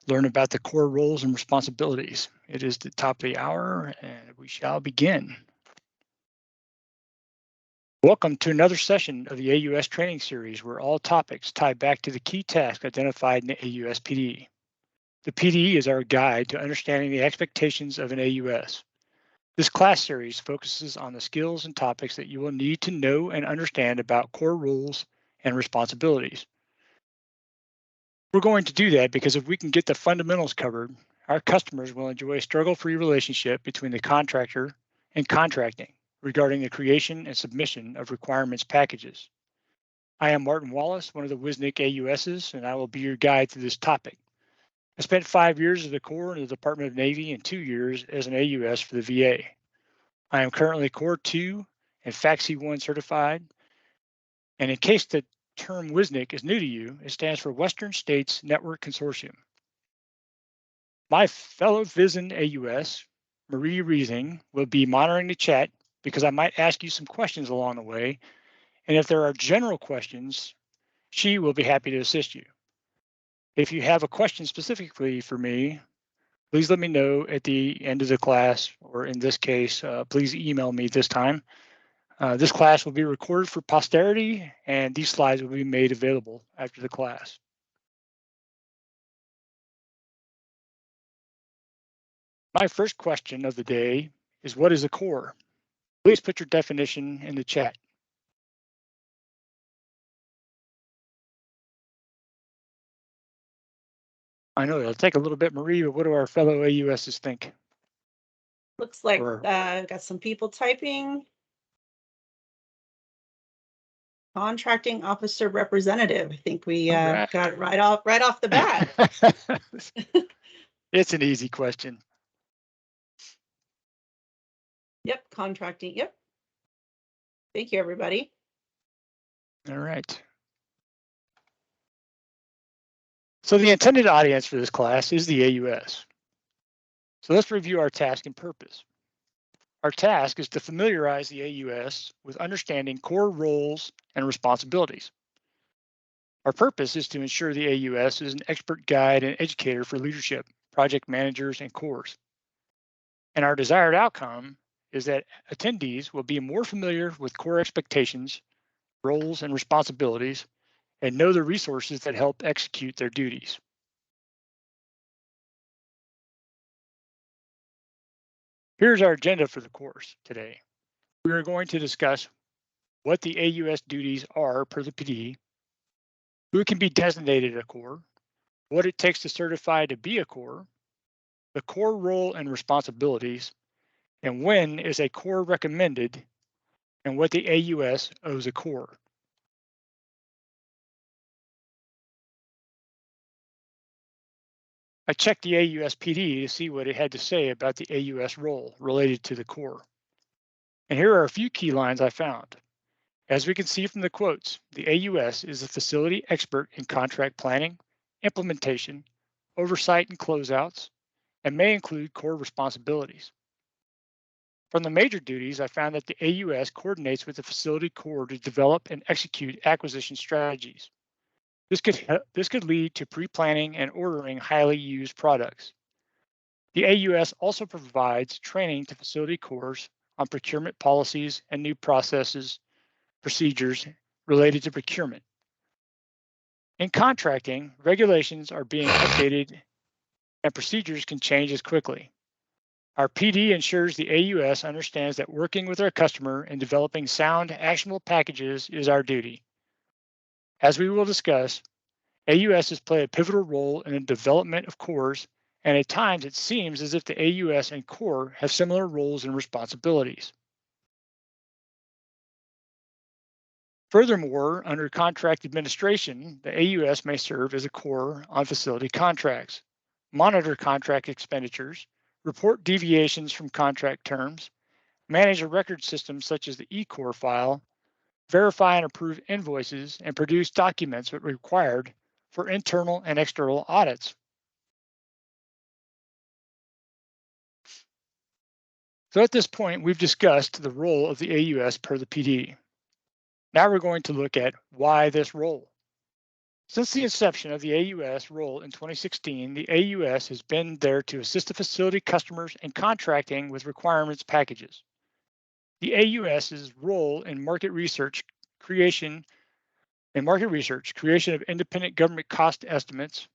learn about the core roles and responsibilities. It is the top of the hour, and we shall begin. Welcome to another session of the AUS training series where all topics tie back to the key task identified in the AUS PD. The PD is our guide to understanding the expectations of an AUS. This class series focuses on the skills and topics that you will need to know and understand about core roles and responsibilities. We're going to do that because if we can get the fundamentals covered, our customers will enjoy a struggle-free relationship between the contractor and contracting regarding the creation and submission of requirements packages. I am Martin Wallace, one of the WSNIC AUSs, and I will be your guide through this topic. I spent 5 years as the Corps in the Department of Navy and 2 years as an AUS for the VA. I am currently Core 2 and FACSI 1 certified. And in case the term WSNIC is new to you, it stands for Western States Network Consortium. My fellow VISN AUS, Marie Reesing, will be monitoring the chat because I might ask you some questions along the way. And if there are general questions, she will be happy to assist you. If you have a question specifically for me, please let me know at the end of the class, or in this case, please email me this time. This class will be recorded for posterity, and these slides will be made available after the class. My first question of the day is, what is a core? Please put your definition in the chat. I know it'll take a little bit, Marie, but what do our fellow AUSs think? Looks like got some people typing. Contracting officer representative. I think we got it right off the bat. It's an easy question. Yep, contracting. Yep. Thank you, everybody. All right. So the intended audience for this class is the AUS. So let's review our task and purpose. Our task is to familiarize the AUS with understanding core roles and responsibilities. Our purpose is to ensure the AUS is an expert guide and educator for leadership, project managers, and cores. And our desired outcome is that attendees will be more familiar with core expectations, roles, and responsibilities, and know the resources that help execute their duties. Here's our agenda for the course today. We are going to discuss what the AUS duties are per the PD, who can be designated a core, what it takes to certify to be a core, the core role and responsibilities, and when is a core recommended, and what the AUS owes a core. I checked the AUS PD to see what it had to say about the AUS role related to the core. And here are a few key lines I found. As we can see from the quotes, the AUS is a facility expert in contract planning, implementation, oversight and closeouts, and may include core responsibilities. From the major duties, I found that the AUS coordinates with the facility core to develop and execute acquisition strategies. This could lead to pre-planning and ordering highly used products. The AUS also provides training to facility cores on procurement policies and new processes, procedures related to procurement. In contracting, regulations are being updated and procedures can change as quickly. Our PD ensures the AUS understands that working with our customer and developing sound, actionable packages is our duty. As we will discuss, AUSs play a pivotal role in the development of cores, and at times it seems as if the AUS and core have similar roles and responsibilities. Furthermore, under contract administration, the AUS may serve as a core on facility contracts, monitor contract expenditures, report deviations from contract terms, manage a record system such as the eCore file, verify and approve invoices, and produce documents when required for internal and external audits. So at this point, we've discussed the role of the AUS per the PD. Now we're going to look at why this role. Since the inception of the AUS role in 2016, the AUS has been there to assist the facility customers in contracting with requirements packages. The AUS's role in creation of independent government cost estimates,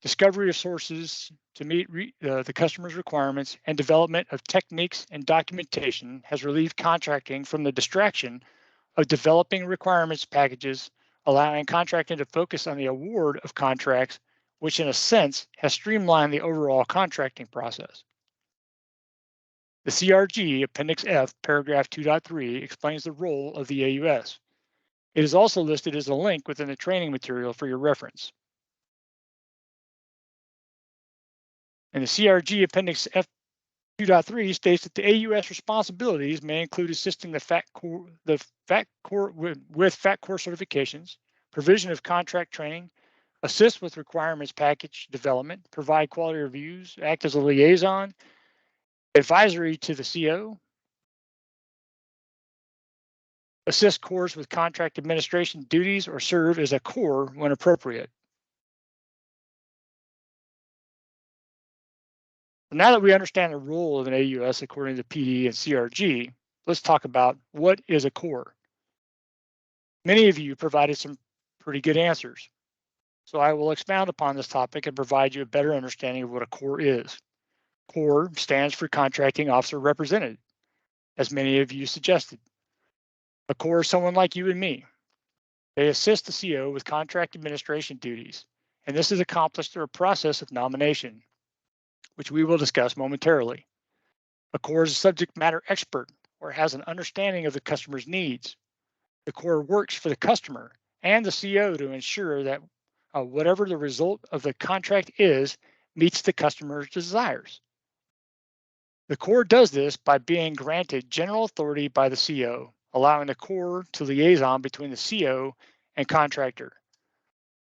discovery of sources to meet the customer's requirements, and development of techniques and documentation has relieved contracting from the distraction of developing requirements packages, allowing contracting to focus on the award of contracts, which in a sense has streamlined the overall contracting process. The CRG, Appendix F, paragraph 2.3, explains the role of the AUS. It is also listed as a link within the training material for your reference. And the CRG Appendix F 2.3 states that the AUS responsibilities may include assisting with FAT Core certifications, provision of contract training, assist with requirements package development, provide quality reviews, act as a liaison, advisory to the CO, assist cores with contract administration duties, or serve as a core when appropriate. Now that we understand the role of an AUS according to PD and CRG, let's talk about what is a core. Many of you provided some pretty good answers, so I will expound upon this topic and provide you a better understanding of what a core is. Core stands for Contracting Officer Representative, as many of you suggested. A core is someone like you and me. They assist the CO with contract administration duties, and this is accomplished through a process of nomination, which we will discuss momentarily. A core is a subject matter expert or has an understanding of the customer's needs. The core works for the customer and the CO to ensure that whatever the result of the contract is meets the customer's desires. The core does this by being granted general authority by the CO, allowing the core to liaison between the CO and contractor.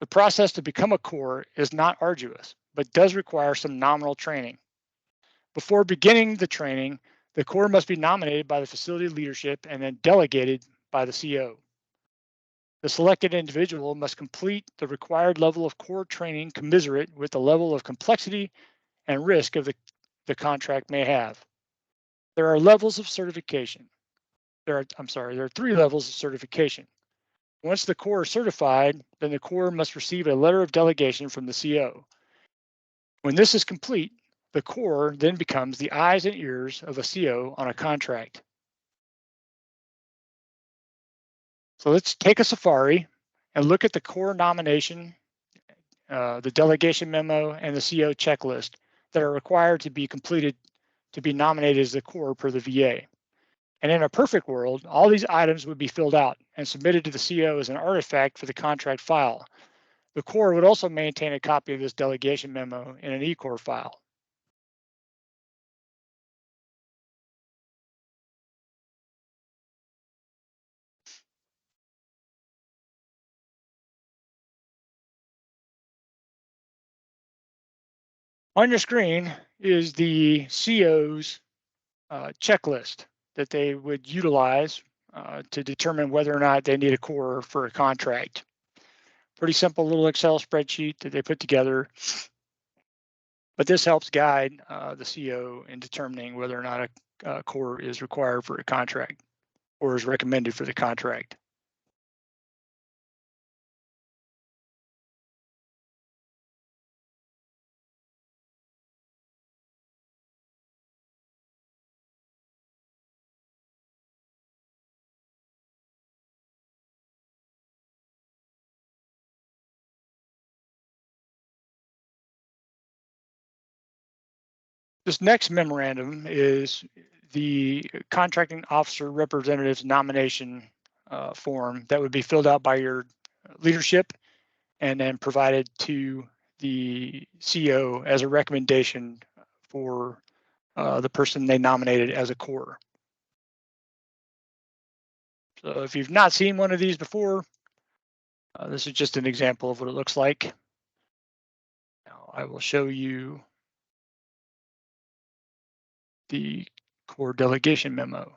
The process to become a core is not arduous, but does require some nominal training. Before beginning the training, the core must be nominated by the facility leadership and then delegated by the CO. The selected individual must complete the required level of core training commensurate with the level of complexity and risk of the contract may have. There are levels of certification. There are 3 levels of certification. Once the core is certified, then the core must receive a letter of delegation from the CO. When this is complete, the core then becomes the eyes and ears of a CO on a contract. So let's take a safari and look at the core nomination, the delegation memo, and the CO checklist that are required to be completed to be nominated as the core per the VA. And in a perfect world, all these items would be filled out and submitted to the CO as an artifact for the contract file. The core would also maintain a copy of this delegation memo in an eCore file. On your screen is the CO's checklist that they would utilize to determine whether or not they need a core for a contract. Pretty simple little Excel spreadsheet that they put together, but this helps guide the CO in determining whether or not a core is required for a contract or is recommended for the contract. This next memorandum is the contracting officer representative's nomination form that would be filled out by your leadership and then provided to the CO as a recommendation for the person they nominated as a core. So if you've not seen one of these before, this is just an example of what it looks like. Now I will show you the core delegation memo.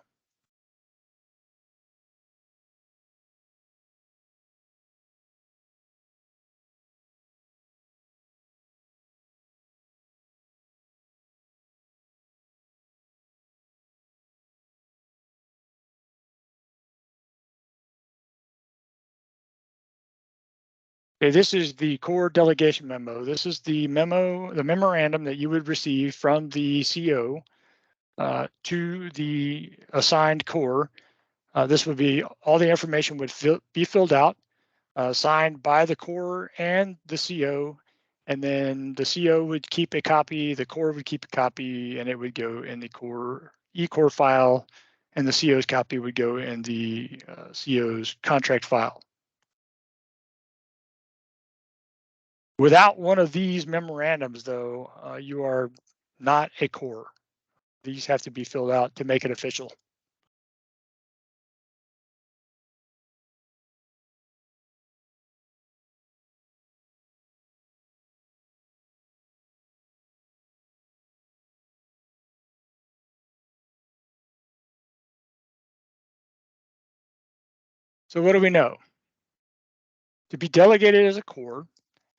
Okay, this is the core delegation memo. This is the memorandum that you would receive from the CO to the assigned core. This would be all the information would be filled out, signed by the core and the CO, and then the CO would keep a copy, the core would keep a copy, and it would go in the core eCore file, and the CO's copy would go in the CO's contract file. Without one of these memorandums, though, you are not a core. These have to be filled out to make it official. So what do we know? To be delegated as a core,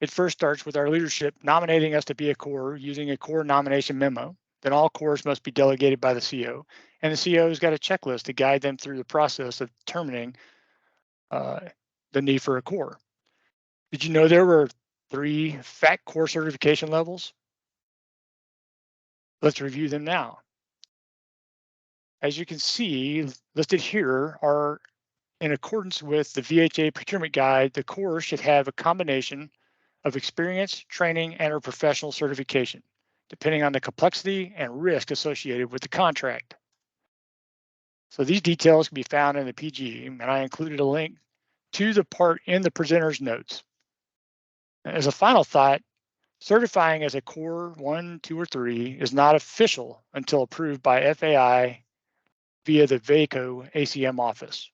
it first starts with our leadership nominating us to be a core using a core nomination memo. Then all cores must be delegated by the CO, and the CO's got a checklist to guide them through the process of determining the need for a core. Did you know there were 3 FAT core certification levels? Let's review them now. As you can see, listed here are in accordance with the VHA procurement guide, the core should have a combination of experience, training, and or professional certification, depending on the complexity and risk associated with the contract. So these details can be found in the PG, and I included a link to the part in the presenter's notes. As a final thought, certifying as a core 1, 2, or 3 is not official until approved by FAI via the VACO ACM office.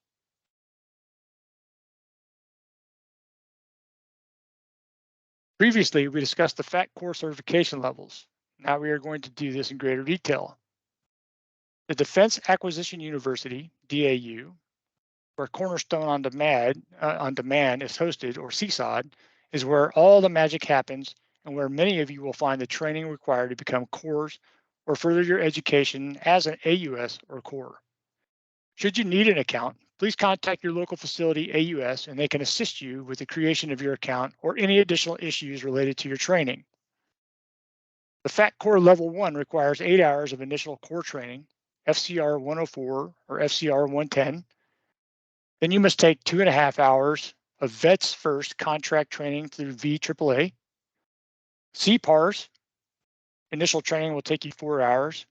Previously, we discussed the FAT core certification levels. Now we are going to do this in greater detail. The Defense Acquisition University, DAU, where Cornerstone on Demand is hosted, or CSOD, is where all the magic happens and where many of you will find the training required to become cores or further your education as an AUS or core. Should you need an account, please contact your local facility AUS and they can assist you with the creation of your account or any additional issues related to your training. The FAT Core Level 1 requires 8 hours of initial core training, FCR 104 or FCR 110. Then you must take 2.5 hours of Vets First contract training through VAAA. CPARS, initial training will take you 4 hours.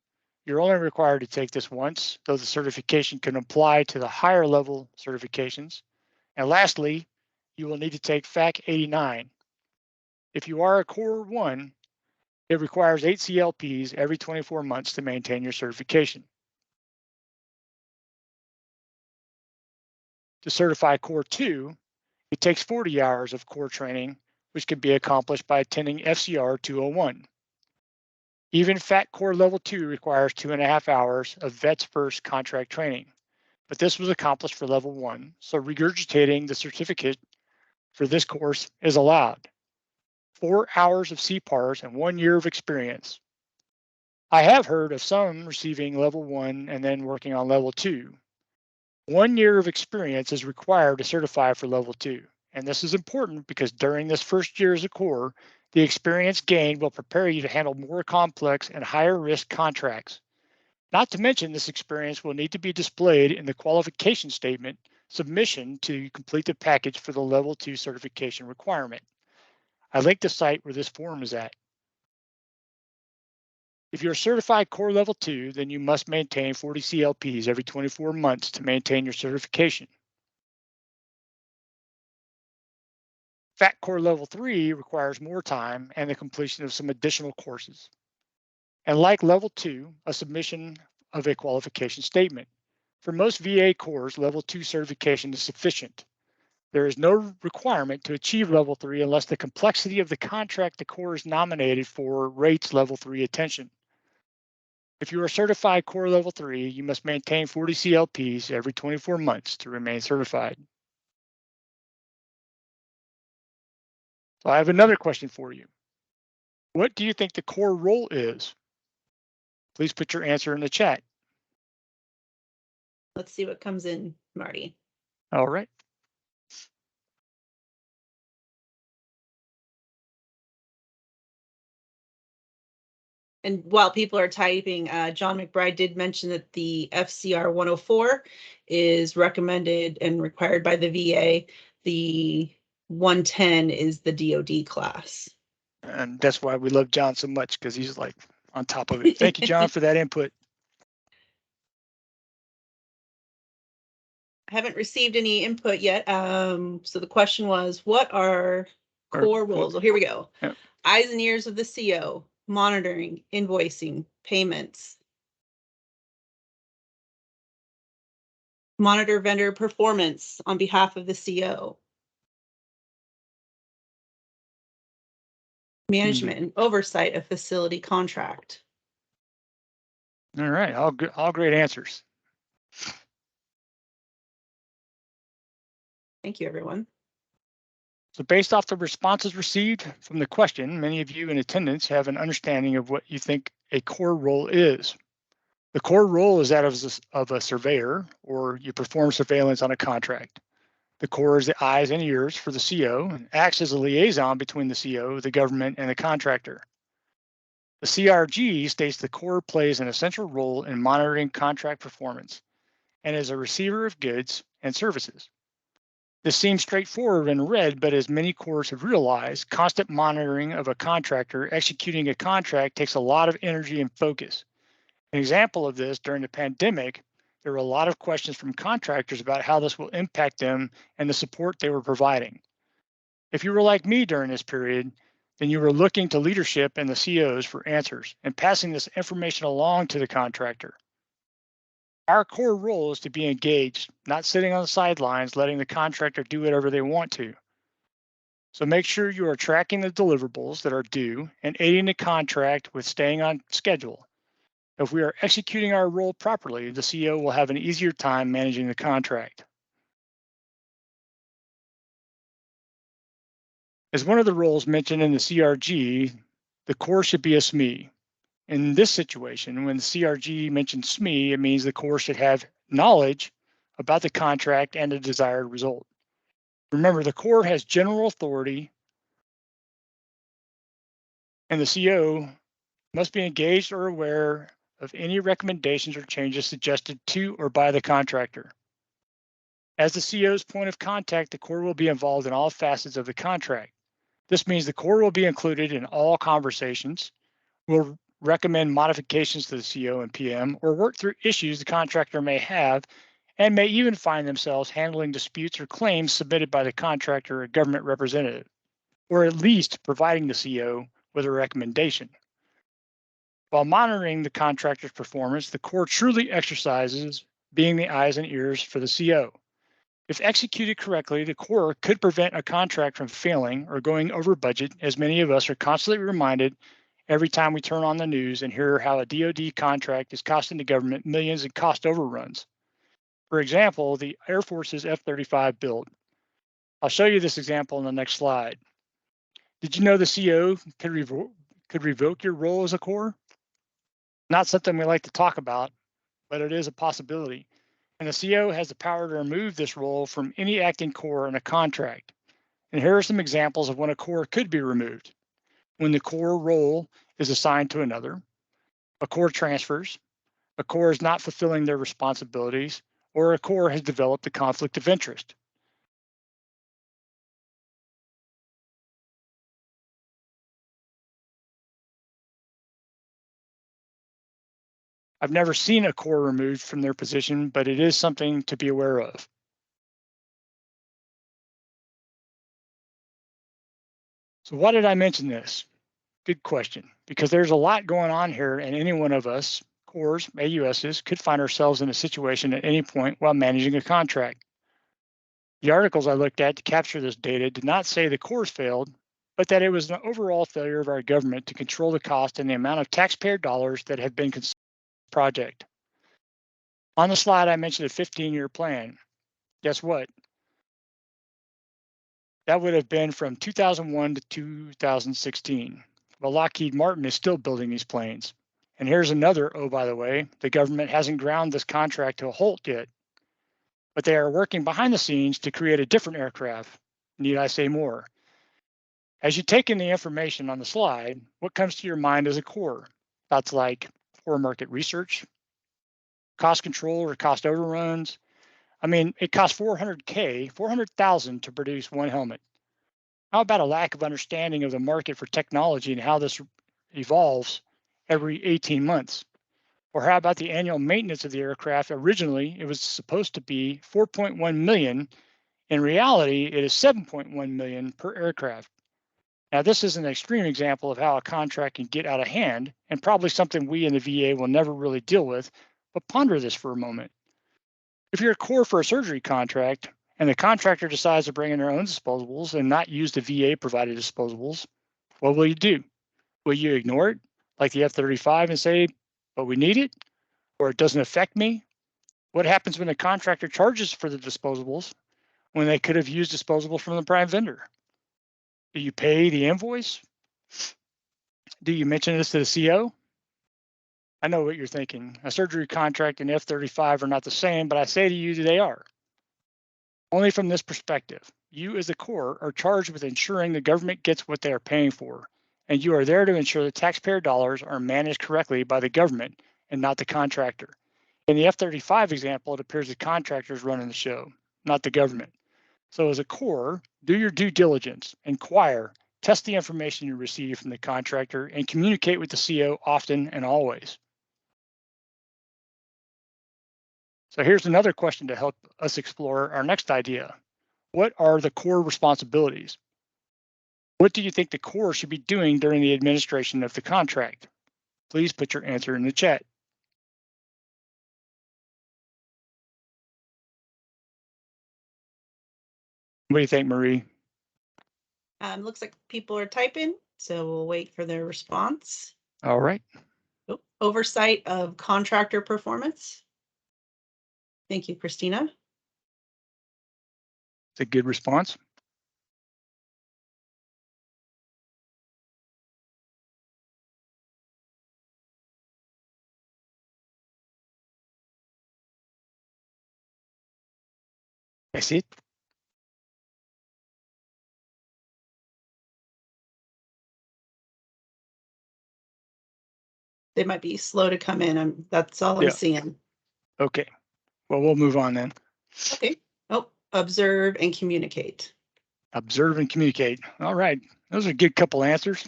You're only required to take this once, though the certification can apply to the higher level certifications. And lastly, you will need to take FAC 89. If you are a Core 1, it requires 8 CLPs every 24 months to maintain your certification. To certify Core 2, it takes 40 hours of core training, which can be accomplished by attending FCR 201. Even FAT Core Level 2 requires 2.5 hours of Vets First contract training, but this was accomplished for Level 1, so regurgitating the certificate for this course is allowed. 4 hours of CPARS and 1 year of experience. I have heard of some receiving Level 1 and then working on Level 2. 1 year of experience is required to certify for Level 2. And this is important because during this first year as a core, the experience gained will prepare you to handle more complex and higher risk contracts. Not to mention, this experience will need to be displayed in the qualification statement submission to complete the package for the Level 2 certification requirement. I linked the site where this form is at. If you're certified Core Level 2, then you must maintain 40 CLPs every 24 months to maintain your certification. FAT Core Level 3 requires more time and the completion of some additional courses. And like Level 2, a submission of a qualification statement. For most VA cores, Level 2 certification is sufficient. There is no requirement to achieve Level 3 unless the complexity of the contract the core is nominated for rates Level 3 attention. If you are certified Core Level 3, you must maintain 40 CLPs every 24 months to remain certified. So I have another question for you. What do you think the core role is? Please put your answer in the chat. Let's see what comes in, Marty. All right. And while people are typing, John McBride did mention that the FCR 104 is recommended and required by the VA. The 110 is the DoD class. And that's why we love John so much, because he's like on top of it. Thank you, John, for that input. I haven't received any input yet. So the question was, what are core roles? Well, here we go. Yep. Eyes and ears of the CO, monitoring, invoicing, payments. Monitor vendor performance on behalf of the CO. Management and oversight of facility contract. All right, all great answers. Thank you, everyone. So based off the responses received from the question, many of you in attendance have an understanding of what you think a core role is. The core role is that of a surveyor, or you perform surveillance on a contract. The core is the eyes and ears for the CO and acts as a liaison between the CO, the government, and the contractor. The CRG states the core plays an essential role in monitoring contract performance and is a receiver of goods and services. This seems straightforward when read, but as many cores have realized, constant monitoring of a contractor executing a contract takes a lot of energy and focus. An example of this, during the pandemic, there were a lot of questions from contractors about how this will impact them and the support they were providing. If you were like me during this period, then you were looking to leadership and the COs for answers and passing this information along to the contractor. Our core role is to be engaged, not sitting on the sidelines, letting the contractor do whatever they want to. So make sure you are tracking the deliverables that are due and aiding the contract with staying on schedule. If we are executing our role properly, the CO will have an easier time managing the contract. As one of the roles mentioned in the CRG, the core should be a SME. In this situation, when the CRG mentions SME, it means the core should have knowledge about the contract and the desired result. Remember, the core has general authority, and the CO must be engaged or aware of any recommendations or changes suggested to or by the contractor. As the CO's point of contact, the core will be involved in all facets of the contract. This means the core will be included in all conversations, will recommend modifications to the CO and PM, or work through issues the contractor may have, and may even find themselves handling disputes or claims submitted by the contractor or government representative, or at least providing the CO with a recommendation. While monitoring the contractor's performance, the core truly exercises being the eyes and ears for the CO. If executed correctly, the core could prevent a contract from failing or going over budget, as many of us are constantly reminded every time we turn on the news and hear how a DoD contract is costing the government millions in cost overruns. For example, the Air Force's F-35 build. I'll show you this example in the next slide. Did you know the CO could revoke your role as a core? Not something we like to talk about, but it is a possibility. And the CO has the power to remove this role from any acting core in a contract. And here are some examples of when a core could be removed. When the core role is assigned to another, a core transfers, a core is not fulfilling their responsibilities, or a core has developed a conflict of interest. I've never seen a core removed from their position, but it is something to be aware of. So why did I mention this? Good question, because there's a lot going on here, and any one of us, cores, AUSs, could find ourselves in a situation at any point while managing a contract. The articles I looked at to capture this data did not say the cores failed, but that it was an overall failure of our government to control the cost and the amount of taxpayer dollars that have been consumed in the project. On the slide, I mentioned a 15-year plan. Guess what? That would have been from 2001 to 2016. Well, Lockheed Martin is still building these planes. And here's another, oh, by the way, the government hasn't ground this contract to a halt yet, but they are working behind the scenes to create a different aircraft. Need I say more? As you take in the information on the slide, what comes to your mind as a core? That's like poor market research, cost control or cost overruns. I mean, it costs $400,000 to produce one helmet. How about a lack of understanding of the market for technology and how this evolves every 18 months? Or how about the annual maintenance of the aircraft? Originally, it was supposed to be 4.1 million. In reality, it is 7.1 million per aircraft. Now, this is an extreme example of how a contract can get out of hand and probably something we in the VA will never really deal with, but ponder this for a moment. If you're a core for a surgery contract and the contractor decides to bring in their own disposables and not use the VA provided disposables, what will you do? Will you ignore it like the F-35 and say, but we need it, or it doesn't affect me? What happens when the contractor charges for the disposables when they could have used disposables from the prime vendor? Do you pay the invoice? Do you mention this to the CO? I know what you're thinking. A surgery contract and F-35 are not the same, but I say to you, they are. Only from this perspective. You as the Corps are charged with ensuring the government gets what they are paying for, and you are there to ensure the taxpayer dollars are managed correctly by the government and not the contractor. In the F-35 example, it appears the contractor is running the show, not the government. So as a Corps, do your due diligence, inquire, test the information you receive from the contractor, and communicate with the CO often and always. So here's another question to help us explore our next idea. What are the Corps responsibilities? What do you think the Corps should be doing during the administration of the contract? Please put your answer in the chat. What do you think, Marie? Looks like people are typing, so we'll wait for their response. All right. Oversight of contractor performance. Thank you, Christina. It's a good response. I see it. They might be slow to come in. That's all I'm seeing. Okay. Well, we'll move on then. Okay. Oh, observe and communicate. Observe and communicate. All right. Those are a good couple answers.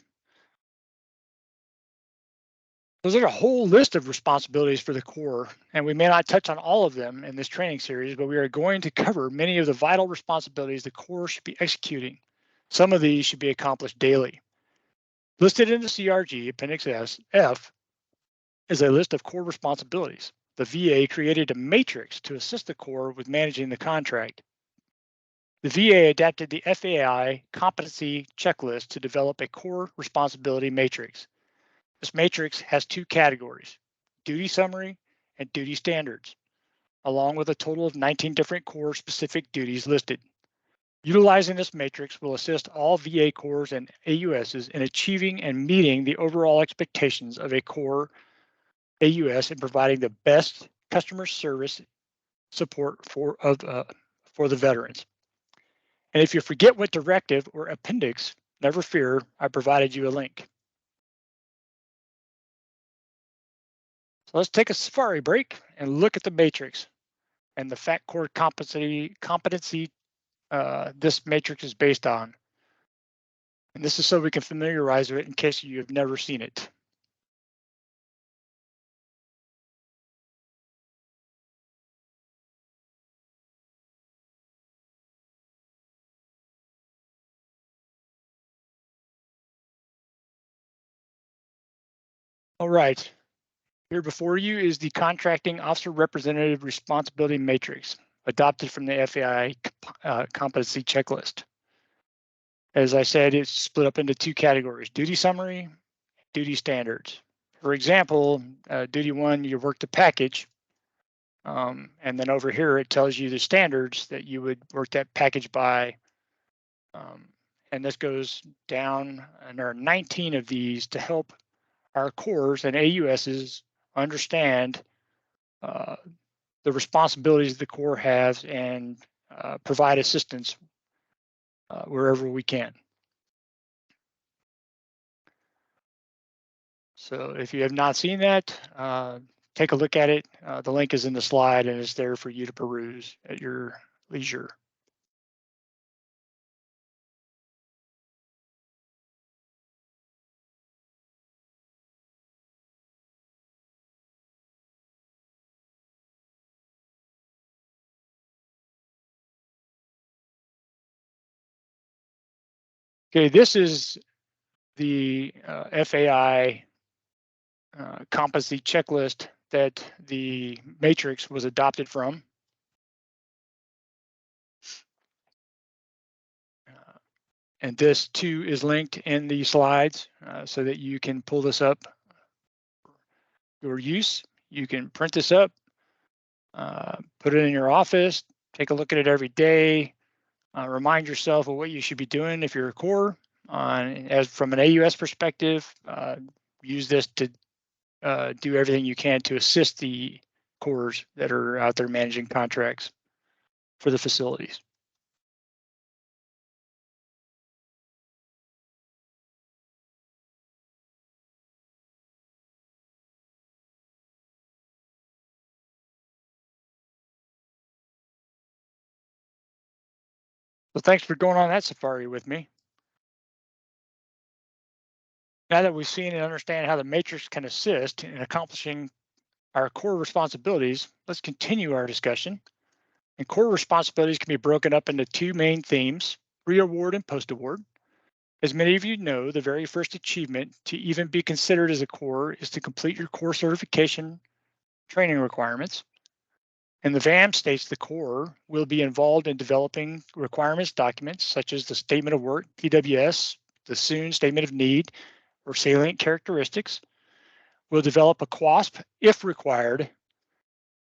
Those are a whole list of responsibilities for the Corps, and we may not touch on all of them in this training series, but we are going to cover many of the vital responsibilities the Corps should be executing. Some of these should be accomplished daily. Listed in the CRG Appendix F is a list of Corps responsibilities. The VA created a matrix to assist the Corps with managing the contract. The VA adapted the FAI competency checklist to develop a Corps responsibility matrix. This matrix has two categories, duty summary and duty standards, along with a total of 19 different Corps specific duties listed. Utilizing this matrix will assist all VA Corps and AUSs in achieving and meeting the overall expectations of a Corps AUS and providing the best customer service support for the veterans. And if you forget what directive or appendix, never fear, I provided you a link. So let's take a safari break and look at the matrix and the FAT Corps competency this matrix is based on. And this is so we can familiarize with it in case you have never seen it. All right, here before you is the Contracting Officer Representative Responsibility Matrix, adopted from the FAI competency checklist. As I said, it's split up into two categories, duty summary, duty standards. For example, duty one, you work the package. And then over here, it tells you the standards that you would work that package by. And this goes down, and there are 19 of these to help our Corps and AUSs understand the responsibilities the Corps has and provide assistance wherever we can. So if you have not seen that, take a look at it. The link is in the slide and it's there for you to peruse at your leisure. Okay, this is the FAI competency checklist that the matrix was adopted from. And this too is linked in the slides so that you can pull this up your use. You can print this up, put it in your office, take a look at it every day, remind yourself of what you should be doing if you're a core. As from an AUS perspective, use this to do everything you can to assist the cores that are out there managing contracts for the facilities. So thanks for going on that safari with me. Now that we've seen and understand how the matrix can assist in accomplishing our core responsibilities, let's continue our discussion. And core responsibilities can be broken up into two main themes, pre-award and post-award. As many of you know, the very first achievement to even be considered as a core is to complete your core certification training requirements. And the VAM states the core will be involved in developing requirements documents such as the Statement of Work, PWS, the SOON Statement of Need, or salient characteristics. Will develop a QASP if required,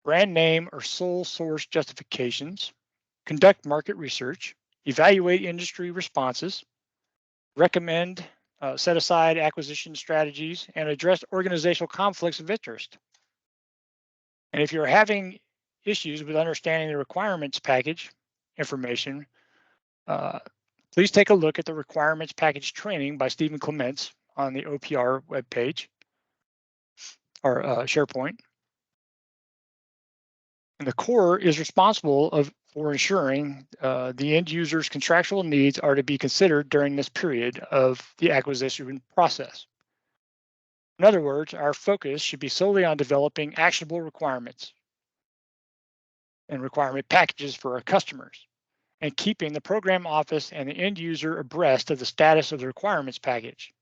brand name or sole source justifications, conduct market research, evaluate industry responses, recommend set aside acquisition strategies, and address organizational conflicts of interest. And if you're having issues with understanding the requirements package information, please take a look at the requirements package training by Stephen Clements on the OPR webpage or SharePoint. And the core is responsible for ensuring the end user's contractual needs are to be considered during this period of the acquisition process. In other words, our focus should be solely on developing actionable requirements and requirement packages for our customers, and keeping the program office and the end user abreast of the status of the requirements package.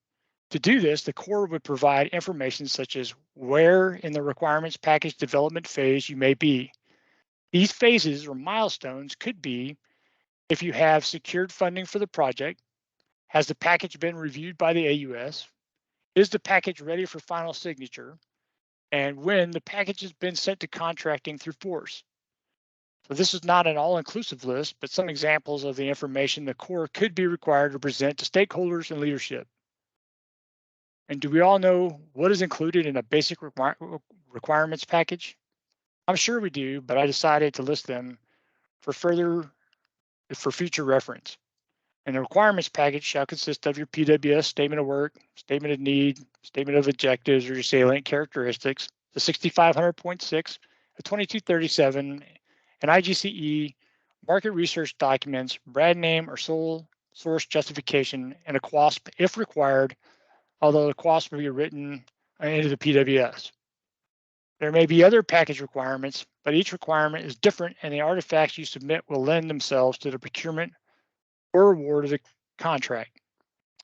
To do this, the core would provide information such as where in the requirements package development phase you may be. These phases or milestones could be if you have secured funding for the project, has the package been reviewed by the AUS, is the package ready for final signature, and when the package has been sent to contracting through force. So this is not an all-inclusive list, but some examples of the information the core could be required to present to stakeholders and leadership. And do we all know what is included in a basic requirements package? I'm sure we do, but I decided to list them for future reference. And the requirements package shall consist of your PWS statement of work, statement of need, statement of objectives, or your salient characteristics, the 6500.6, the 2237, an IGCE, market research documents, brand name or sole source justification, and a QASP if required, although the QASP will be written into the PWS. There may be other package requirements, but each requirement is different, and the artifacts you submit will lend themselves to the procurement or award of the contract.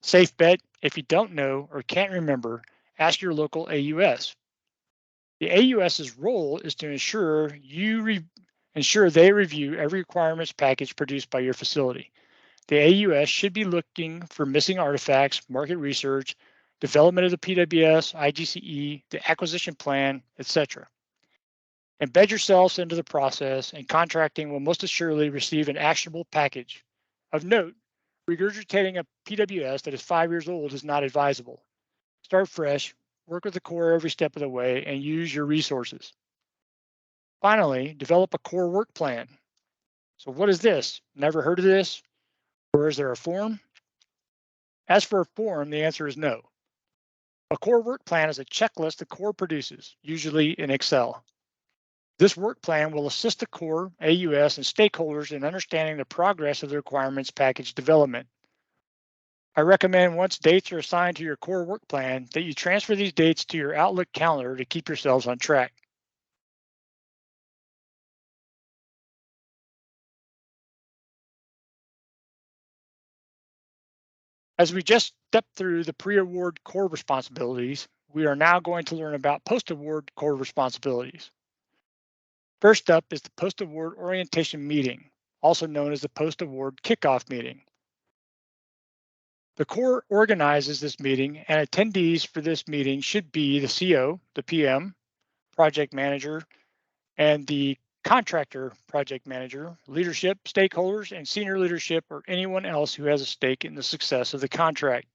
Safe bet, if you don't know or can't remember, ask your local AUS. The AUS's role is to ensure they review every requirements package produced by your facility. The AUS should be looking for missing artifacts, market research, development of the PWS, IGCE, the acquisition plan, etc. Embed yourselves into the process, and contracting will most assuredly receive an actionable package. Of note, regurgitating a PWS that is 5 years old is not advisable. Start fresh, work with the core every step of the way, and use your resources. Finally, develop a core work plan. So what is this? Never heard of this? Or is there a form? As for a form, the answer is no. A core work plan is a checklist the core produces, usually in Excel. This work plan will assist the core, AUS, and stakeholders in understanding the progress of the requirements package development. I recommend once dates are assigned to your core work plan that you transfer these dates to your Outlook calendar to keep yourselves on track. As we just stepped through the pre-award core responsibilities, we are now going to learn about post-award core responsibilities. First up is the post-award orientation meeting, also known as the post-award kickoff meeting. The core organizes this meeting, and attendees for this meeting should be the CO, the PM, project manager, and the contractor project manager, leadership, stakeholders, and senior leadership, or anyone else who has a stake in the success of the contract.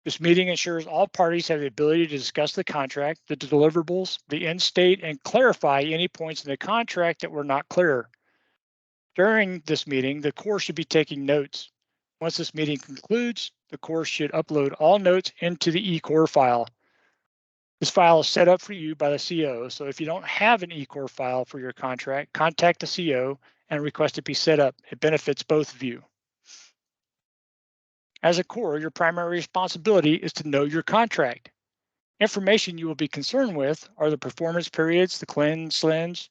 This meeting ensures all parties have the ability to discuss the contract, the deliverables, the end state, and clarify any points in the contract that were not clear. During this meeting, the core should be taking notes. Once this meeting concludes, the core should upload all notes into the eCore file. This file is set up for you by the CO, so if you don't have an eCore file for your contract, contact the CO and request it be set up. It benefits both of you. As a core, your primary responsibility is to know your contract. Information you will be concerned with are the performance periods, the CLINs, SLINs.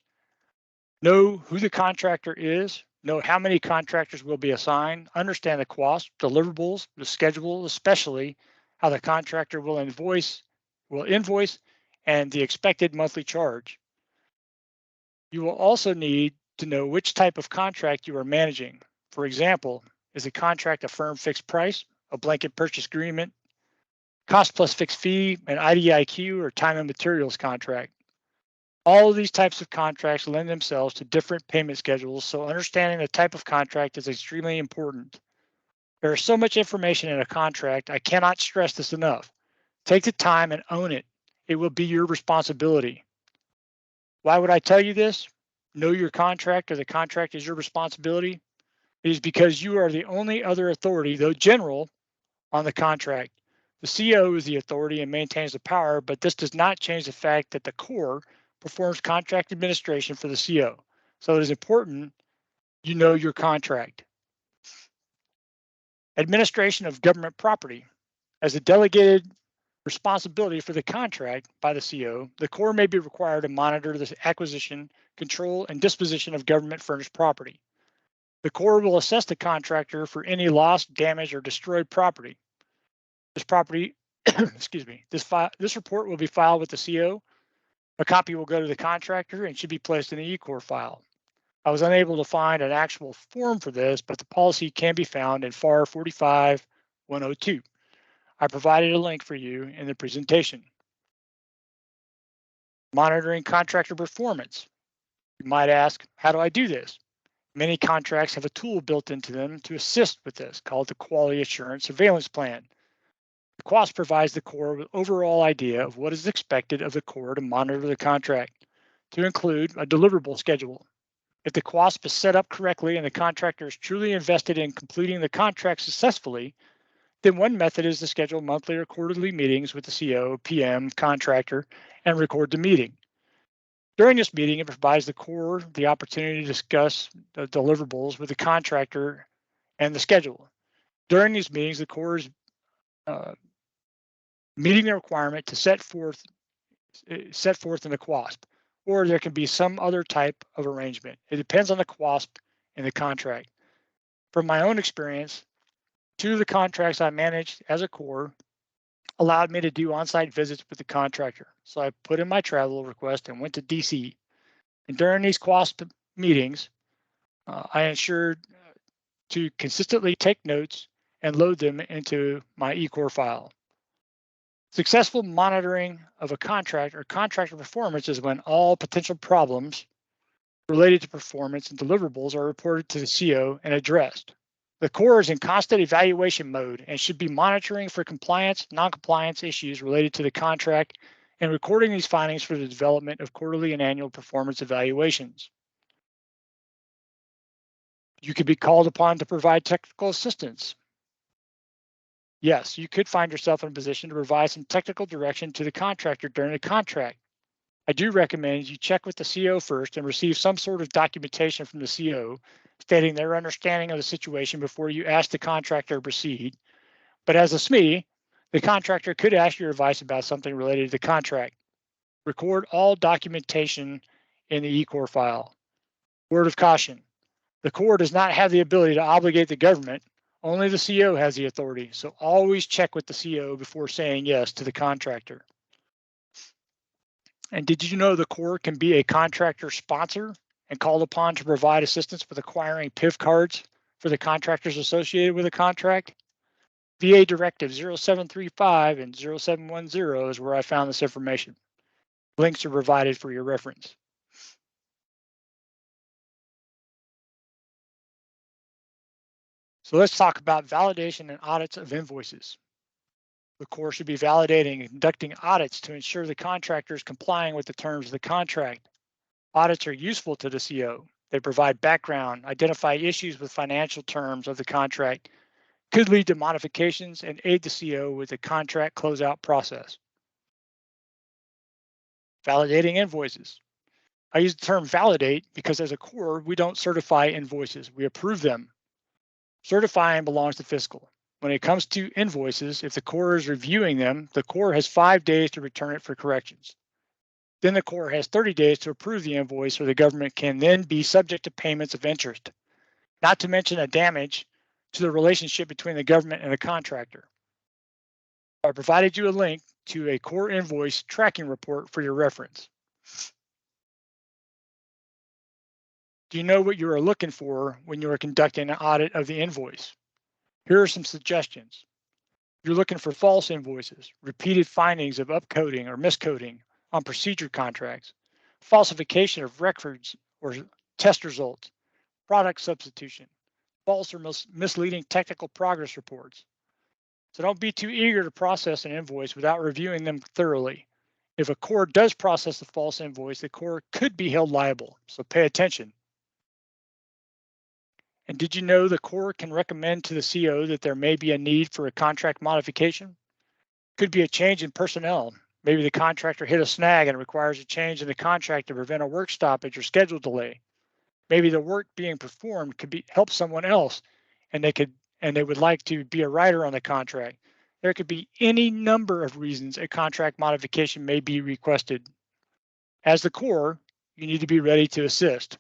Know who the contractor is, know how many contractors will be assigned, understand the cost, deliverables, the schedule, especially how the contractor will invoice, and the expected monthly charge. You will also need to know which type of contract you are managing. For example, is a contract a firm fixed price, a blanket purchase agreement, cost plus fixed fee, an IDIQ, or time and materials contract? All of these types of contracts lend themselves to different payment schedules, so understanding the type of contract is extremely important. There is so much information in a contract, I cannot stress this enough. Take the time and own it. It will be your responsibility. Why would I tell you this? Know your contract, or the contract is your responsibility. It is because you are the only other authority, though general, on the contract. The CO is the authority and maintains the power, but this does not change the fact that the core performs contract administration for the CO. So it is important you know your contract. Administration of government property. As a delegated responsibility for the contract by the CO, the core may be required to monitor the acquisition, control, and disposition of government furnished property. The core will assess the contractor for any lost, damaged, or destroyed property. This property, excuse me, this report will be filed with the CO. A copy will go to the contractor and should be placed in the eCore file. I was unable to find an actual form for this, but the policy can be found in FAR 45-102. I provided a link for you in the presentation. Monitoring contractor performance. You might ask, how do I do this? Many contracts have a tool built into them to assist with this called the Quality Assurance Surveillance Plan. The QAS provides the core with overall idea of what is expected of the core to monitor the contract, to include a deliverable schedule. If the QASP is set up correctly and the contractor is truly invested in completing the contract successfully, then one method is to schedule monthly or quarterly meetings with the CO, PM, contractor, and record the meeting. During this meeting, it provides the core the opportunity to discuss the deliverables with the contractor and the schedule. During these meetings, the core is meeting the requirement to set forth in the QASP, or there can be some other type of arrangement. It depends on the QASP and the contract. From my own experience, 2 of the contracts I managed as a core allowed me to do on-site visits with the contractor. So I put in my travel request and went to DC. And during these QASP meetings, I ensured to consistently take notes and load them into my eCore file. Successful monitoring of a contract or contractor performance is when all potential problems related to performance and deliverables are reported to the CO and addressed. The core is in constant evaluation mode and should be monitoring for compliance, non-compliance issues related to the contract and recording these findings for the development of quarterly and annual performance evaluations. You could be called upon to provide technical assistance. Yes, you could find yourself in a position to provide some technical direction to the contractor during the contract. I do recommend you check with the CO first and receive some sort of documentation from the CO stating their understanding of the situation before you ask the contractor to proceed. But as a SME, the contractor could ask your advice about something related to the contract. Record all documentation in the eCore file. Word of caution: the Corps does not have the ability to obligate the government. Only the CO has the authority, so always check with the CO before saying yes to the contractor. And did you know the Corps can be a contractor sponsor and called upon to provide assistance with acquiring PIV cards for the contractors associated with a contract? VA Directive 0735 and 0710 is where I found this information. Links are provided for your reference. So let's talk about validation and audits of invoices. The Corps should be validating and conducting audits to ensure the contractor is complying with the terms of the contract. Audits are useful to the CO. They provide background, identify issues with financial terms of the contract, could lead to modifications, and aid the CO with the contract closeout process. Validating invoices. I use the term validate because as a Corps, we don't certify invoices, we approve them. Certifying belongs to fiscal. When it comes to invoices, if the Corps is reviewing them, the Corps has 5 days to return it for corrections. Then the Corps has 30 days to approve the invoice, or the government can then be subject to payments of interest, not to mention a damage to the relationship between the government and the contractor. I provided you a link to a Corps invoice tracking report for your reference. Do you know what you are looking for when you are conducting an audit of the invoice? Here are some suggestions. You're looking for false invoices, repeated findings of upcoding or miscoding on procedure contracts, falsification of records or test results, product substitution, false or misleading technical progress reports. So don't be too eager to process an invoice without reviewing them thoroughly. If a Corps does process a false invoice, the Corps could be held liable, so pay attention. And did you know the Corps can recommend to the CO that there may be a need for a contract modification? Could be a change in personnel. Maybe the contractor hit a snag and requires a change in the contract to prevent a work stoppage or schedule delay. Maybe the work being performed could help someone else, and they would like to be a writer on the contract. There could be any number of reasons a contract modification may be requested. As the Corps, you need to be ready to assist.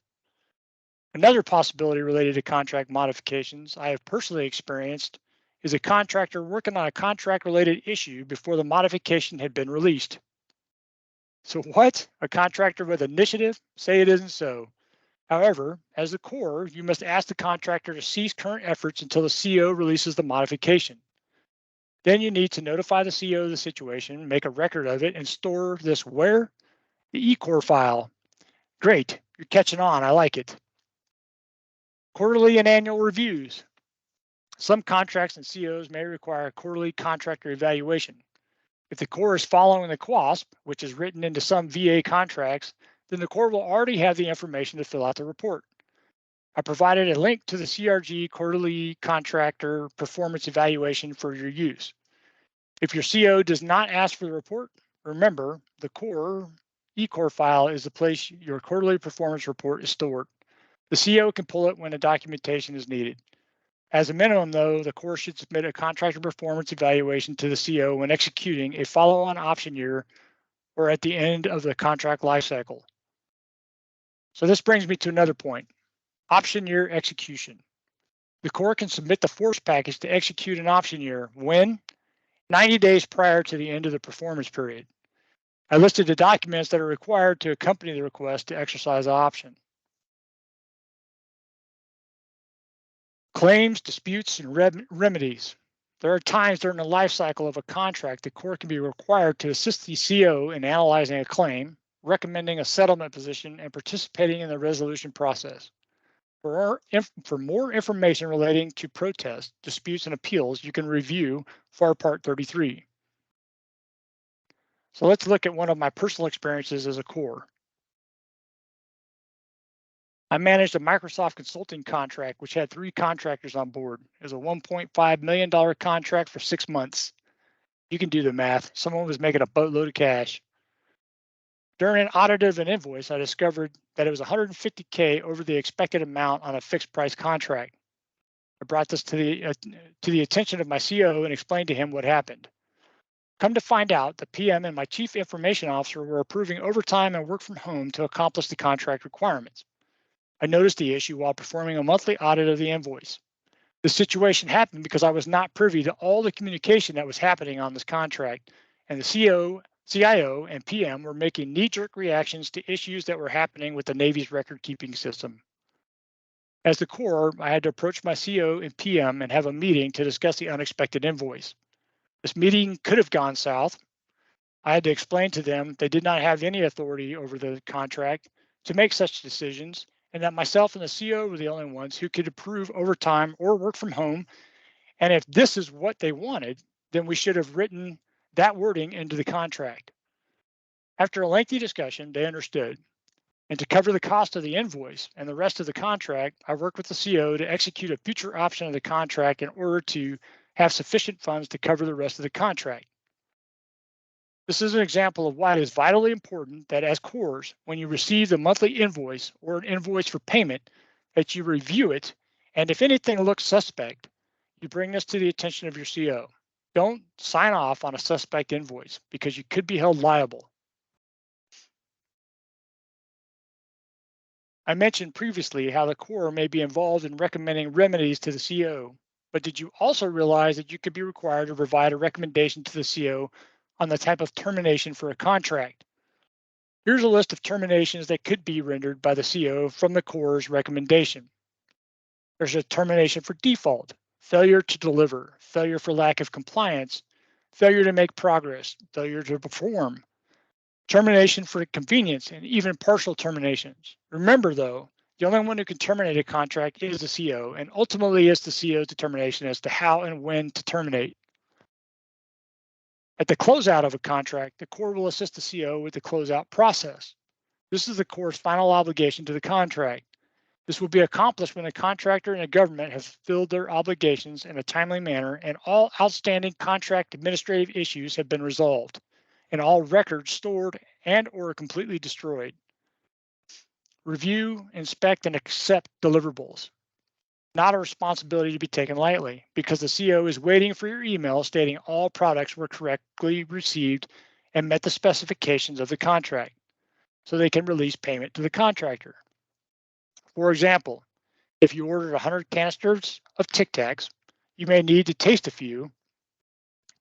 Another possibility related to contract modifications I have personally experienced is a contractor working on a contract-related issue before the modification had been released. So what? A contractor with initiative? Say it isn't so. However, as the Corps, you must ask the contractor to cease current efforts until the CO releases the modification. Then you need to notify the CO of the situation, make a record of it, and store this where? The eCore file. Great, you're catching on, I like it. Quarterly and annual reviews. Some contracts and COs may require a quarterly contractor evaluation. If the Corps is following the QASP, which is written into some VA contracts, then the Corps will already have the information to fill out the report. I provided a link to the CRG quarterly contractor performance evaluation for your use. If your CO does not ask for the report, remember the Corps eCore file is the place your quarterly performance report is stored. The CO can pull it when the documentation is needed. As a minimum, though, the Corps should submit a contractor performance evaluation to the CO when executing a follow-on option year or at the end of the contract lifecycle. So this brings me to another point, option year execution. The Corps can submit the force package to execute an option year when? 90 days prior to the end of the performance period. I listed the documents that are required to accompany the request to exercise the option. Claims, disputes, and remedies. There are times during the life cycle of a contract the Corps can be required to assist the CO in analyzing a claim, recommending a settlement position, and participating in the resolution process. For more information relating to protests, disputes, and appeals, you can review FAR Part 33. So let's look at one of my personal experiences as a Corps. I managed a Microsoft consulting contract, which had 3 contractors on board. It was a $1.5 million contract for 6 months. You can do the math. Someone was making a boatload of cash. During an audit of an invoice, I discovered that it was $150K over the expected amount on a fixed price contract. I brought this to the attention of my CO and explained to him what happened. Come to find out, the PM and my chief information officer were approving overtime and work from home to accomplish the contract requirements. I noticed the issue while performing a monthly audit of the invoice. The situation happened because I was not privy to all the communication that was happening on this contract, and the CIO, and PM were making knee-jerk reactions to issues that were happening with the Navy's record-keeping system. As the Corps, I had to approach my CO and PM and have a meeting to discuss the unexpected invoice. This meeting could have gone south. I had to explain to them they did not have any authority over the contract to make such decisions, and that myself and the CO were the only ones who could approve overtime or work from home. And if this is what they wanted, then we should have written that wording into the contract. After a lengthy discussion, they understood. And to cover the cost of the invoice and the rest of the contract, I worked with the CO to execute a future option of the contract in order to have sufficient funds to cover the rest of the contract. This is an example of why it is vitally important that as Corps, when you receive the monthly invoice or an invoice for payment, that you review it, and if anything looks suspect, you bring this to the attention of your CO. Don't sign off on a suspect invoice because you could be held liable. I mentioned previously how the Corps may be involved in recommending remedies to the CO, but did you also realize that you could be required to provide a recommendation to the CO on the type of termination for a contract? Here's a list of terminations that could be rendered by the CO from the Corps' recommendation. There's a termination for default, failure to deliver, failure for lack of compliance, failure to make progress, failure to perform, termination for convenience, and even partial terminations. Remember though, the only one who can terminate a contract is the CO, and ultimately it's the CO's determination as to how and when to terminate. At the closeout of a contract, the Corps will assist the CO with the closeout process. This is the Corps' final obligation to the contract. This will be accomplished when the contractor and the government have fulfilled their obligations in a timely manner and all outstanding contract administrative issues have been resolved and all records stored and or completely destroyed. Review, inspect, and accept deliverables. Not a responsibility to be taken lightly because the CO is waiting for your email stating all products were correctly received and met the specifications of the contract so they can release payment to the contractor. For example, if you ordered 100 canisters of Tic Tacs, you may need to taste a few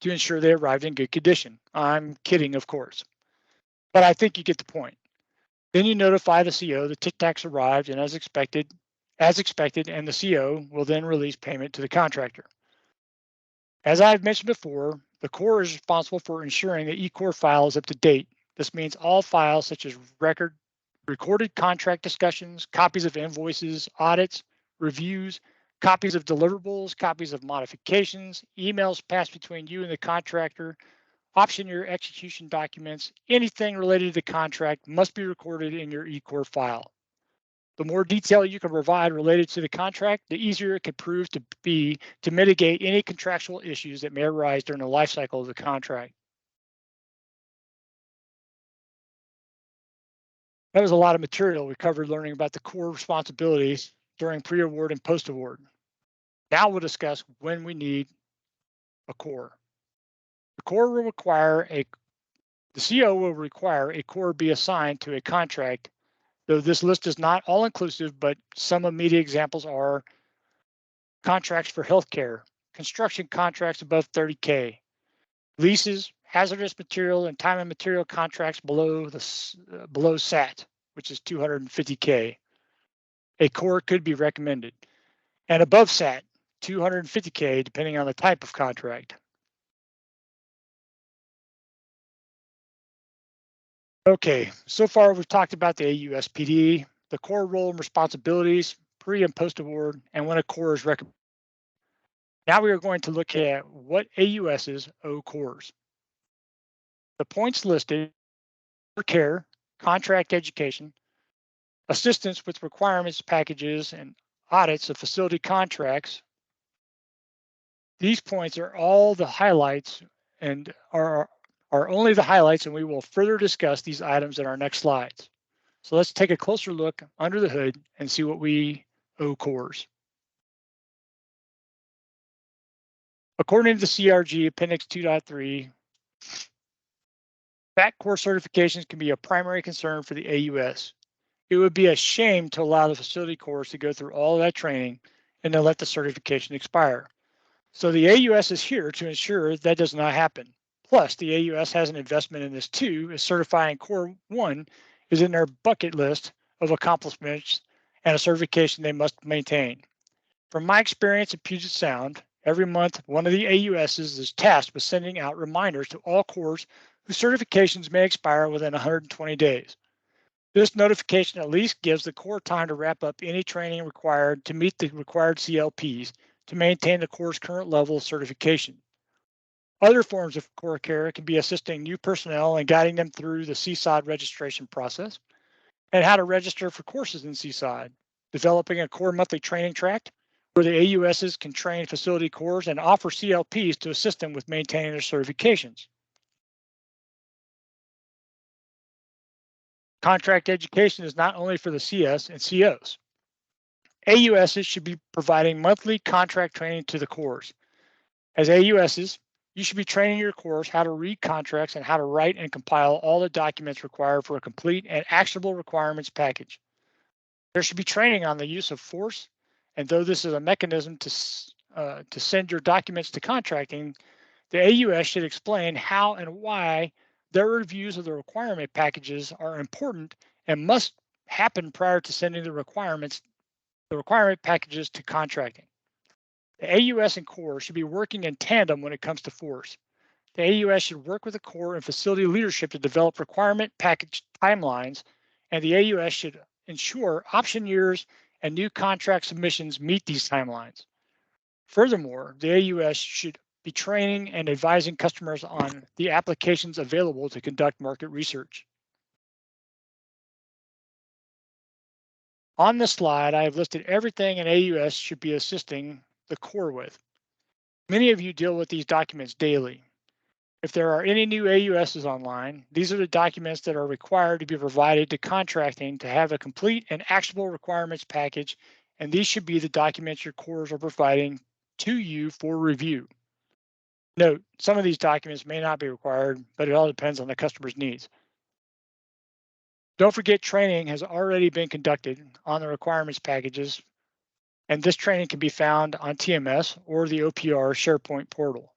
to ensure they arrived in good condition. I'm kidding, of course, but I think you get the point. Then you notify the CO the Tic Tacs arrived and as expected, and the CO will then release payment to the contractor. As I've mentioned before, the Corps is responsible for ensuring the eCore file is up to date. This means all files such as recorded contract discussions, copies of invoices, audits, reviews, copies of deliverables, copies of modifications, emails passed between you and the contractor, option year execution documents, anything related to the contract must be recorded in your eCore file. The more detail you can provide related to the contract, the easier it could prove to be to mitigate any contractual issues that may arise during the life cycle of the contract. That was a lot of material we covered learning about the Corps responsibilities during pre-award and post-award. Now we'll discuss when we need a Corps. The Corps will require the CO will require a Corps be assigned to a contract, though this list is not all inclusive, but some immediate examples are contracts for healthcare, construction contracts above 30K, leases, hazardous material, and time and material contracts below SAT, which is 250K. A Corps could be recommended, and above SAT, 250K, depending on the type of contract. Okay, so far we've talked about the AUSPD, the Corps role and responsibilities, pre and post award, and when a Corps is recommended. Now we are going to look at what AUSs owe Corps. The points listed: care, contract education, assistance with requirements packages and audits of facility contracts. These points are all the highlights and are only the highlights, and we will further discuss these items in our next slides. So let's take a closer look under the hood and see what we owe cores. According to the CRG Appendix 2.3, FAT core certifications can be a primary concern for the AUS. It would be a shame to allow the facility cores to go through all of that training and then let the certification expire. So the AUS is here to ensure that does not happen. Plus, the AUS has an investment in this too, as certifying Core 1 is in their bucket list of accomplishments and a certification they must maintain. From my experience at Puget Sound, every month one of the AUSs is tasked with sending out reminders to all cores whose certifications may expire within 120 days. This notification at least gives the core time to wrap up any training required to meet the required CLPs to maintain the core's current level of certification. Other forms of core care can be assisting new personnel and guiding them through the CSOD registration process and how to register for courses in CSOD, developing a core monthly training track where the AUSs can train facility cores and offer CLPs to assist them with maintaining their certifications. Contract education is not only for the CS and COs. AUSs should be providing monthly contract training to the cores. As AUSs, you should be training your cores how to read contracts and how to write and compile all the documents required for a complete and actionable requirements package. There should be training on the use of force, and though this is a mechanism to send your documents to contracting, the AUS should explain how and why their reviews of the requirement packages are important and must happen prior to sending the requirement packages to contracting. The AUS and core should be working in tandem when it comes to force. The AUS should work with the core and facility leadership to develop requirement package timelines, and the AUS should ensure option years and new contract submissions meet these timelines. Furthermore, the AUS should be training and advising customers on the applications available to conduct market research. On this slide, I have listed everything an AUS should be assisting the core with. Many of you deal with these documents daily. If there are any new AUSs online, these are the documents that are required to be provided to contracting to have a complete and actionable requirements package, and these should be the documents your cores are providing to you for review. Note, some of these documents may not be required, but it all depends on the customer's needs. Don't forget, training has already been conducted on the requirements packages, and this training can be found on TMS or the OPR SharePoint portal.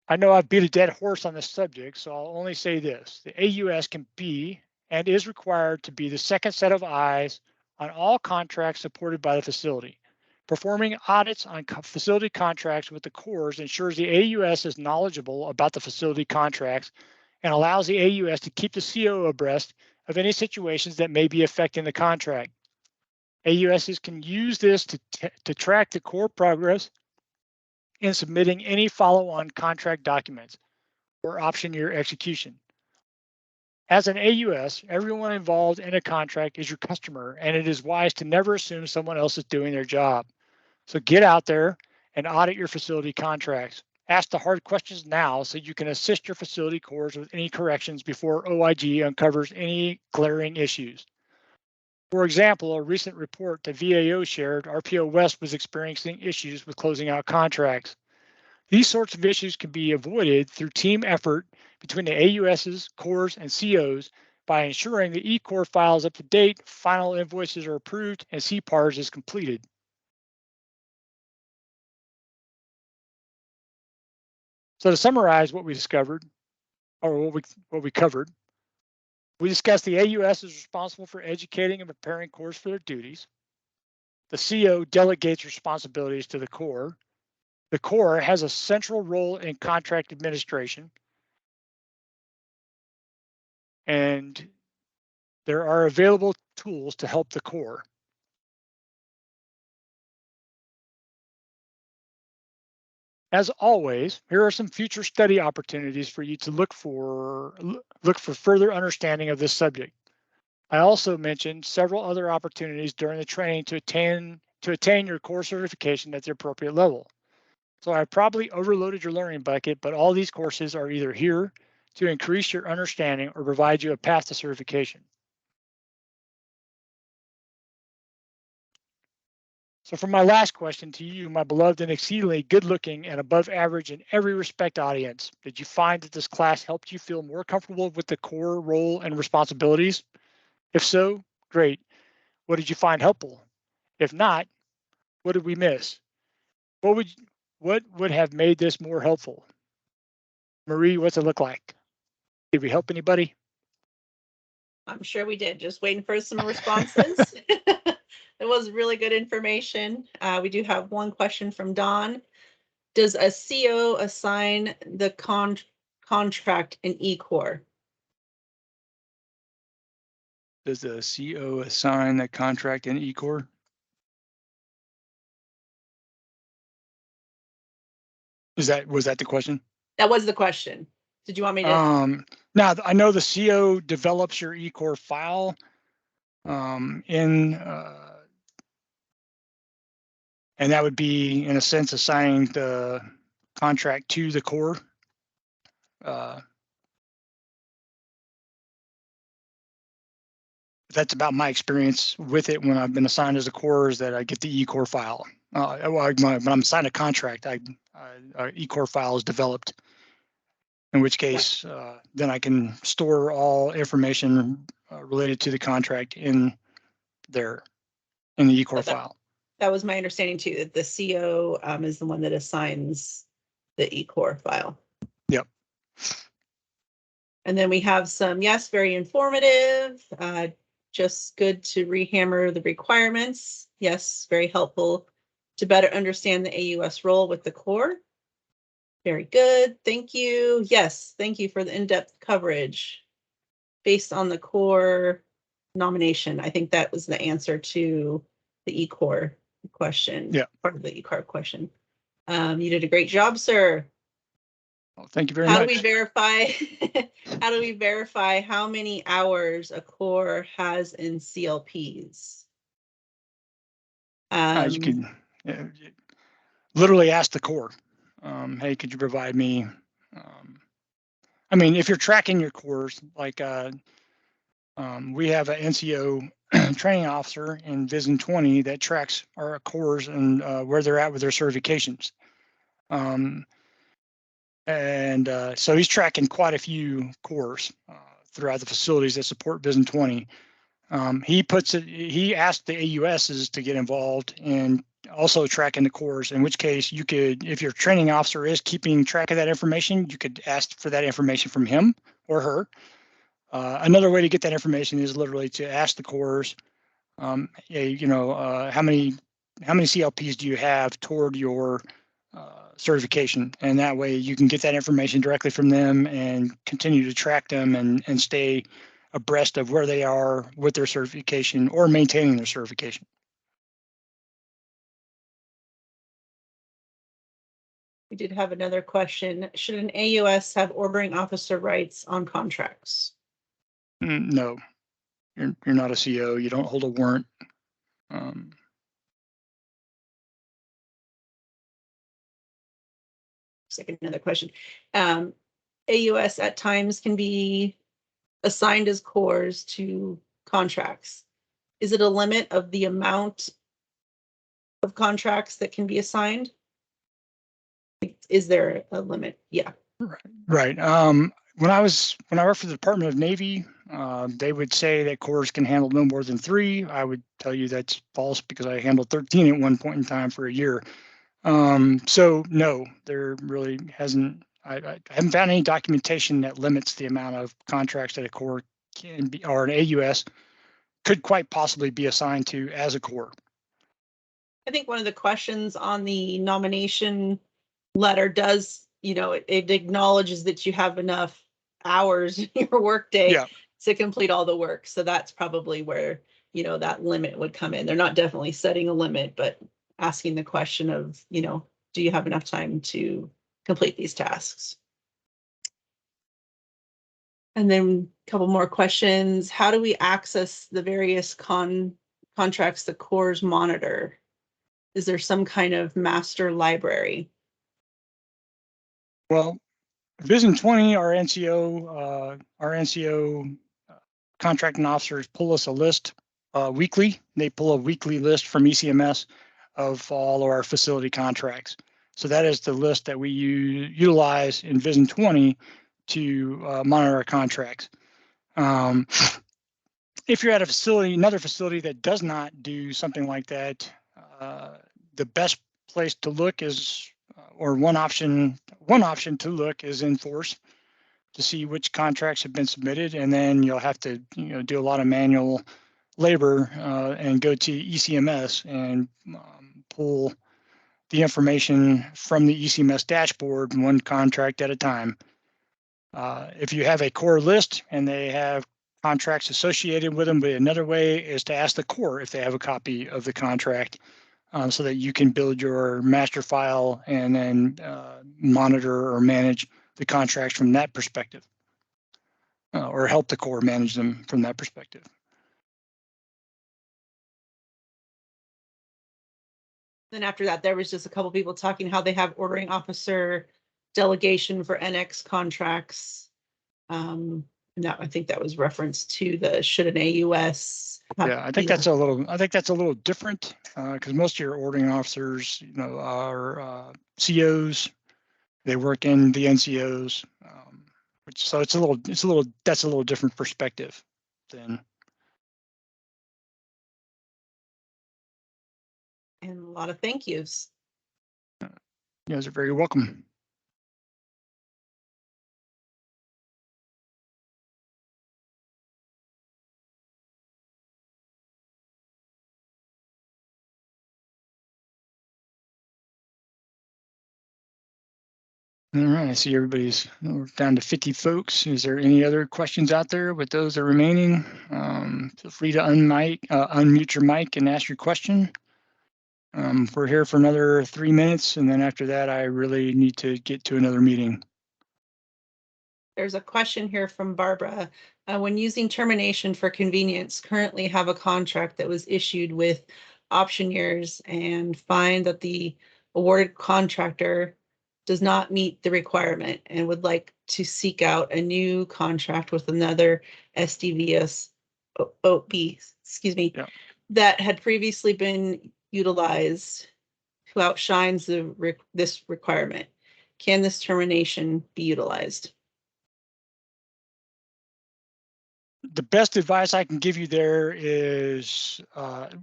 I know I've beat a dead horse on this subject, so I'll only say this. The AUS can be and is required to be the second set of eyes on all contracts supported by the facility. Performing audits on facility contracts with the cores ensures the AUS is knowledgeable about the facility contracts and allows the AUS to keep the CO abreast of any situations that may be affecting the contract. AUSs can use this to track the core progress in submitting any follow-on contract documents or option year execution. As an AUS, everyone involved in a contract is your customer, and it is wise to never assume someone else is doing their job. So get out there and audit your facility contracts. Ask the hard questions now so you can assist your facility cores with any corrections before OIG uncovers any glaring issues. For example, a recent report that VAO shared, RPO West was experiencing issues with closing out contracts. These sorts of issues can be avoided through team effort between the AUSs, cores, and COs by ensuring the eCore file is up to date, final invoices are approved, and CPARS is completed. So to summarize what we discovered, or what we covered, we discussed the AUS is responsible for educating and preparing cores for their duties. The CO delegates responsibilities to the core. The core has a central role in contract administration. And there are available tools to help the core. As always, here are some future study opportunities for you to look for further understanding of this subject. I also mentioned several other opportunities during the training to attain your core certification at the appropriate level. So I probably overloaded your learning bucket, but all these courses are either here to increase your understanding or provide you a path to certification. So for my last question to you, my beloved and exceedingly good-looking and above average in every respect audience, did you find that this class helped you feel more comfortable with the core role and responsibilities? If so, great. What did you find helpful? If not, what did we miss? What would have made this more helpful? Marie, what's it look like? Did we help anybody? I'm sure we did. Just waiting for some responses. It was really good information. We do have one question from Don. Does a CO assign the contract in E-Core? Does the CO assign the contract in E-Core? Was that the question? That was the question. Did you want me to? Now I know the CO develops your E-Core file and that would be in a sense assigning the contract to the core. That's about my experience with it when I've been assigned as a core, is that I get the E-Core file. When I'm assigned a contract, E-Core file is developed, in which case then I can store all information related to the contract in there, in the E-Core file. That was my understanding too, that the CO is the one that assigns the E-Core file. Yep. And then we have some, yes, very informative, just good to rehammer the requirements. Yes, very helpful to better understand the AUS role with the core. Very good, thank you. Yes, thank you for the in-depth coverage based on the core nomination. I think that was the answer to the E-Core question. Yeah. Part of the E-Core question. You did a great job, sir. Well, thank you very much. How do we verify? How do we verify how many hours a core has in CLPs? You can literally ask the core, hey, could you provide me? I mean, if you're tracking your cores, like we have an NCO training officer in Vision 20 that tracks our cores and where they're at with their certifications. So he's tracking quite a few cores throughout the facilities that support Vision 20. He asked the AUSs to get involved in also tracking the cores, in which case you could, if your training officer is keeping track of that information, you could ask for that information from him or her. Another way to get that information is literally to ask the cores, how many CLPs do you have toward your certification? And that way you can get that information directly from them and continue to track them and stay abreast of where they are with their certification or maintaining their certification. We did have another question. Should an AUS have ordering officer rights on contracts? No, you're not a CO. You don't hold a warrant. Second, another question. AUS at times can be assigned as cores to contracts. Is it a limit of the amount of contracts that can be assigned? Is there a limit? Yeah. Right. When I worked for the Department of Navy, they would say that cores can handle no more than 3. I would tell you that's false because I handled 13 at one point in time for a year. So no, there really hasn't. I haven't found any documentation that limits the amount of contracts that a core can be, or an AUS could quite possibly be assigned to as a core. I think one of the questions on the nomination letter does, it acknowledges that you have enough hours in your workday to complete all the work. So that's probably where, that limit would come in. They're not definitely setting a limit, but asking the question of, do you have enough time to complete these tasks? And then a couple more questions. How do we access the various contracts the Corps monitor? Is there some kind of master library? Well, Vision 20, our NCO contracting officers pull us a list weekly. They pull a weekly list from ECMS of all of our facility contracts. So that is the list that we utilize in Vision 20 to monitor our contracts. If you're at a facility, another facility that does not do something like that, the best place to look is, or one option to look is in Force to see which contracts have been submitted, and then you'll have to do a lot of manual labor and go to ECMS and pull the information from the ECMS dashboard one contract at a time. If you have a core list and they have contracts associated with them, but another way is to ask the Corps if they have a copy of the contract so that you can build your master file and then monitor or manage the contracts from that perspective, or help the Corps manage them from that perspective. Then after that, there was just a couple people talking how they have ordering officer delegation for NX contracts. And that, I think that was referenced to the should an AUS. Yeah, I think that's a little different because most of your ordering officers, are COs. They work in the NCOs, so that's a little different perspective than. And a lot of thank yous. You guys are very welcome. All right, I see we're down to 50 folks. Is there any other questions out there with those that are remaining? Feel free to unmute your mic and ask your question. We're here for another 3 minutes, and then after that, I really need to get to another meeting. There's a question here from Barbara. When using termination for convenience, currently have a contract that was issued with option years and find that the awarded contractor does not meet the requirement and would like to seek out a new contract with another SDVS OP, that had previously been utilized, who outshines this requirement. Can this termination be utilized? The best advice I can give you there is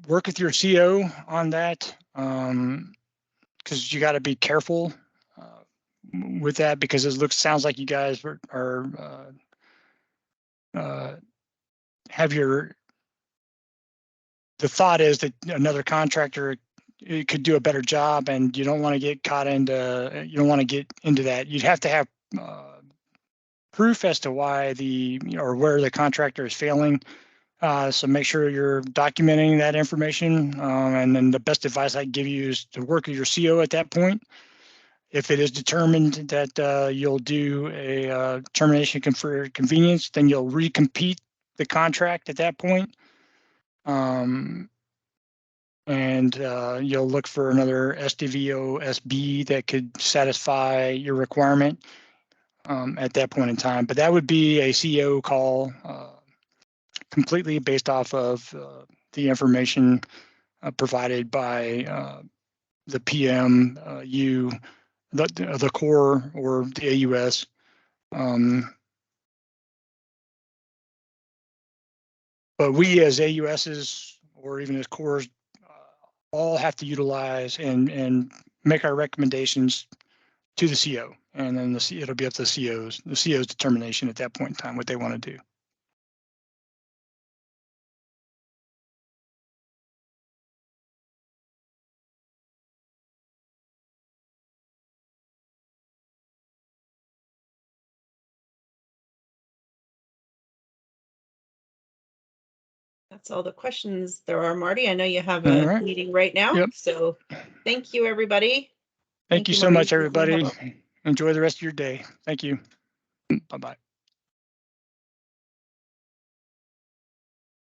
work with your CO on that, because you got to be careful with that, because it sounds like you guys are the thought is that another contractor could do a better job, and you don't want to get into that. You'd have to have proof as to why or where the contractor is failing. So make sure you're documenting that information. And then the best advice I can give you is to work with your CO at that point. If it is determined that you'll do a termination for convenience, then you'll recompete the contract at that point. And you'll look for another SDVO SB that could satisfy your requirement at that point in time. But that would be a CO call, completely based off of the information provided by the PM, the Corps, or the AUS. But we as AUSs, or even as Corps, all have to utilize and make our recommendations to the CO, and then it'll be up to the CO's determination at that point in time what they want to do. That's all the questions there are, Marty. I know you have a meeting right now. Yep. So thank you, everybody. Thank you so Marty. much, everybody. Enjoy the rest of your day. Thank you. Bye-bye.